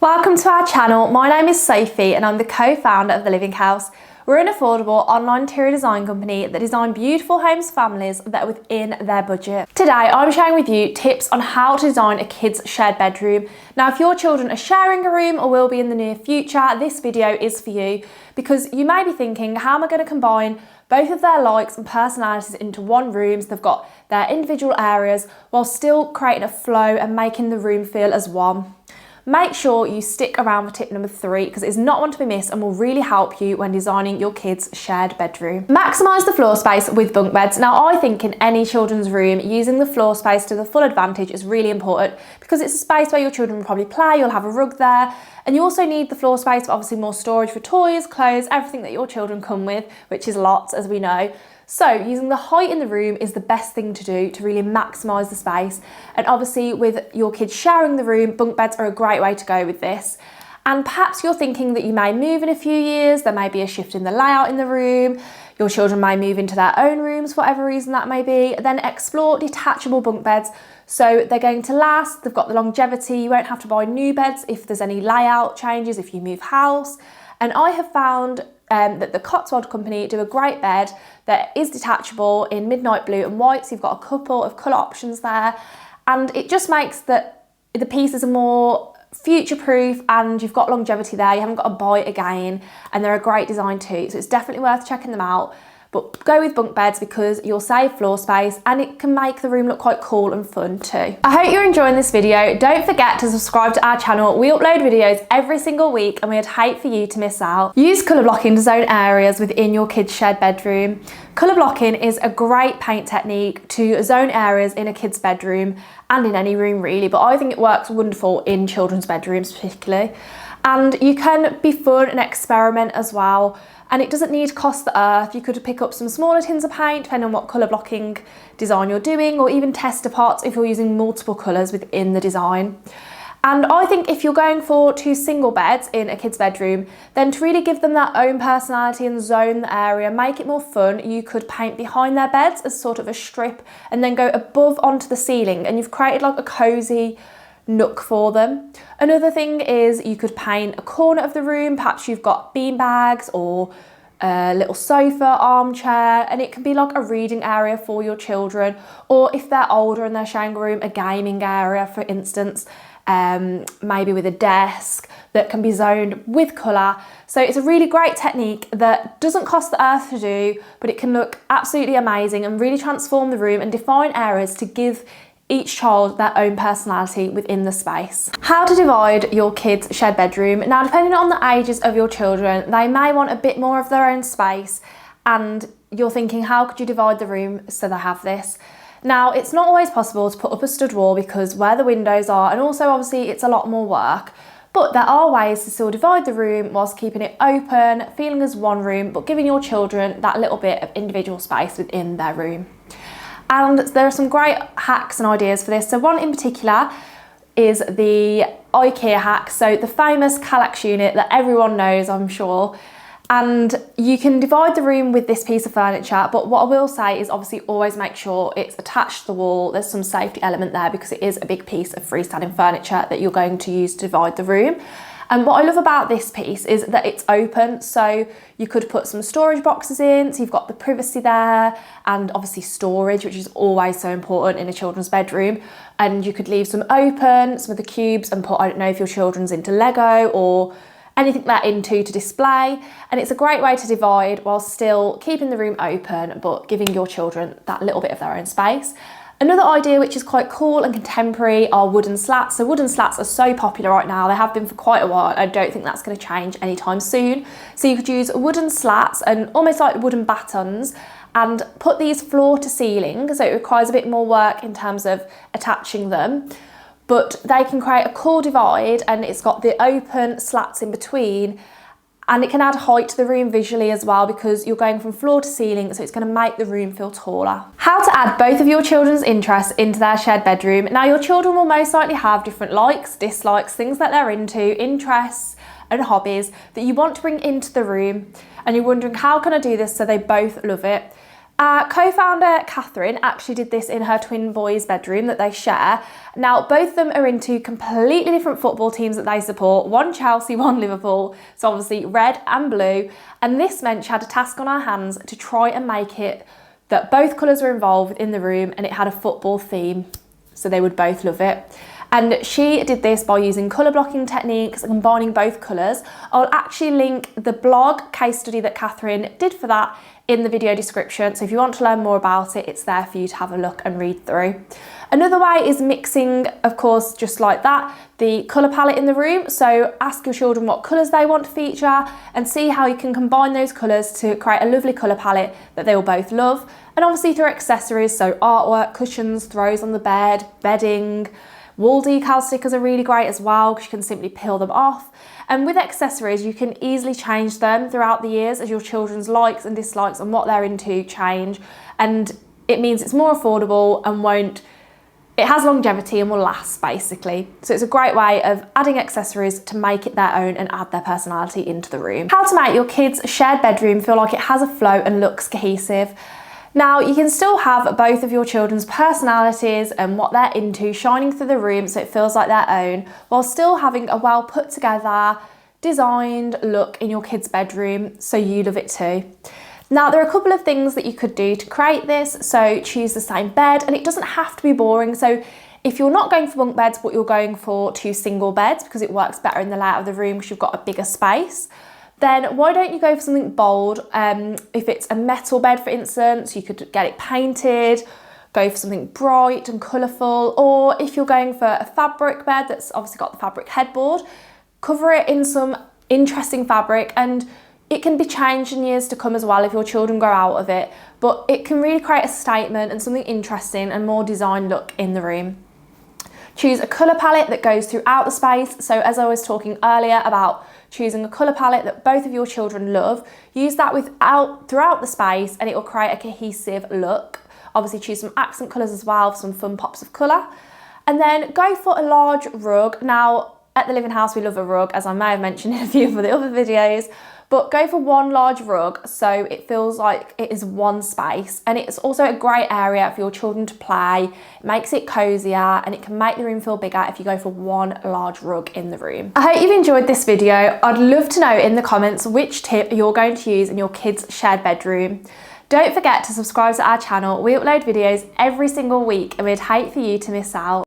Welcome to our channel. My name is Sophie and I'm the co-founder of The Living House. We're an affordable online interior design company that design beautiful homes for families that are within their budget. Today I'm sharing with you tips on how to design a kid's shared bedroom. Now if your children are sharing a room or will be in the near future, this video is for you because you may be thinking, how am I going to combine both of their likes and personalities into one room so they've got their individual areas while still creating a flow and making the room feel as one. Make sure you stick around for tip number 3 because it's not one to be missed and will really help you when designing your kids' shared bedroom. Maximise the floor space with bunk beds. Now I think in any children's room, using the floor space to the full advantage is really important because it's a space where your children will probably play, you'll have a rug there, and you also need the floor space for obviously more storage for toys, clothes, everything that your children come with, which is lots as we know. So using the height in the room is the best thing to do to really maximise the space. And obviously with your kids sharing the room, bunk beds are a great way to go with this. And perhaps you're thinking that you may move in a few years, there may be a shift in the layout in the room, your children may move into their own rooms, for whatever reason that may be, then explore detachable bunk beds. So they're going to last, they've got the longevity, you won't have to buy new beds if there's any layout changes, if you move house. And I have found that the Cotswold company do a great bed that is detachable in midnight blue and white, so you've got a couple of colour options there, and it just makes the pieces are more future-proof and you've got longevity there, you haven't got to buy it again, and they're a great design too, so it's definitely worth checking them out. But go with bunk beds because you'll save floor space and it can make the room look quite cool and fun too. I hope you're enjoying this video. Don't forget to subscribe to our channel. We upload videos every single week and we'd hate for you to miss out. Use colour blocking to zone areas within your kid's shared bedroom. Colour blocking is a great paint technique to zone areas in a kid's bedroom and in any room really, but I think it works wonderful in children's bedrooms particularly. And you can be fun and experiment as well. And it doesn't need to cost the earth. You could pick up some smaller tins of paint depending on what colour blocking design you're doing, or even tester pots if you're using multiple colours within the design. And I think if you're going for 2 single beds in a kid's bedroom, then to really give them their own personality and zone the area, make it more fun, you could paint behind their beds as sort of a strip and then go above onto the ceiling, and you've created like a cosy nook for them. Another thing is you could paint a corner of the room, perhaps you've got bean bags or a little sofa, armchair, and it can be like a reading area for your children, or if they're older and they're sharing a room, a gaming area for instance, maybe with a desk that can be zoned with colour. So it's a really great technique that doesn't cost the earth to do, but it can look absolutely amazing and really transform the room and define areas to give each child their own personality within the space. How to divide your kids' shared bedroom. Now, depending on the ages of your children, they may want a bit more of their own space, and you're thinking, how could you divide the room so they have this? Now, it's not always possible to put up a stud wall because where the windows are, and also obviously it's a lot more work, but there are ways to still divide the room whilst keeping it open, feeling as one room, but giving your children that little bit of individual space within their room. And there are some great hacks and ideas for this. So one in particular is the IKEA hack. So the famous Kallax unit that everyone knows, I'm sure. And you can divide the room with this piece of furniture. But what I will say is obviously always make sure it's attached to the wall. There's some safety element there because it is a big piece of freestanding furniture that you're going to use to divide the room. And what I love about this piece is that it's open, so you could put some storage boxes in, so you've got the privacy there, and obviously storage, which is always so important in a children's bedroom. And you could leave some open, some of the cubes, and put, I don't know if your children's into Lego or anything like that into to display. And it's a great way to divide while still keeping the room open, but giving your children that little bit of their own space. Another idea which is quite cool and contemporary are wooden slats. So wooden slats are so popular right now. They have been for quite a while. I don't think that's going to change anytime soon. So you could use wooden slats and almost like wooden batons and put these floor to ceiling. So it requires a bit more work in terms of attaching them, but they can create a cool divide, and it's got the open slats in between. And it can add height to the room visually as well because you're going from floor to ceiling, so it's going to make the room feel taller. How to add both of your children's interests into their shared bedroom. Now your children will most likely have different likes, dislikes, things that they're into, interests and hobbies that you want to bring into the room, and you're wondering, how can I do this so they both love it? Our co-founder Catherine actually did this in her twin boys' bedroom that they share. Now both of them are into completely different football teams that they support, one Chelsea, one Liverpool, so obviously red and blue, and this meant she had a task on her hands to try and make it that both colours were involved in the room and it had a football theme, so they would both love it. And she did this by using colour blocking techniques and combining both colours. I'll actually link the blog case study that Catherine did for that in the video description. So if you want to learn more about it, it's there for you to have a look and read through. Another way is mixing, of course, just like that, the colour palette in the room. So ask your children what colours they want to feature and see how you can combine those colours to create a lovely colour palette that they will both love. And obviously through accessories, so artwork, cushions, throws on the bed, bedding. Wall decal stickers are really great as well because you can simply peel them off. And with accessories, you can easily change them throughout the years as your children's likes and dislikes and what they're into change. And it means it's more affordable and it has longevity and will last basically. So it's a great way of adding accessories to make it their own and add their personality into the room. How to make your kids' shared bedroom feel like it has a flow and looks cohesive. Now, you can still have both of your children's personalities and what they're into shining through the room so it feels like their own, while still having a well put together, designed look in your kids' bedroom so you love it too. Now, there are a couple of things that you could do to create this. So choose the same bed, and it doesn't have to be boring. So if you're not going for bunk beds, but you're going for 2 single beds because it works better in the layout of the room because you've got a bigger space, then why don't you go for something bold? If it's a metal bed, for instance, you could get it painted, go for something bright and colourful. Or if you're going for a fabric bed that's obviously got the fabric headboard, cover it in some interesting fabric, and it can be changed in years to come as well if your children grow out of it. But it can really create a statement and something interesting and more design look in the room. Choose a colour palette that goes throughout the space. So as I was talking earlier about choosing a colour palette that both of your children love, use that throughout the space and it will create a cohesive look. Obviously choose some accent colours as well for some fun pops of colour. And then go for a large rug. Now at the Living House we love a rug, as I may have mentioned in a few of the other videos, but go for one large rug so it feels like it is one space, and it's also a great area for your children to play. It makes it cozier and it can make the room feel bigger if you go for one large rug in the room. I hope you've enjoyed this video. I'd love to know in the comments which tip you're going to use in your kids' shared bedroom. Don't forget to subscribe to our channel. We upload videos every single week and we'd hate for you to miss out.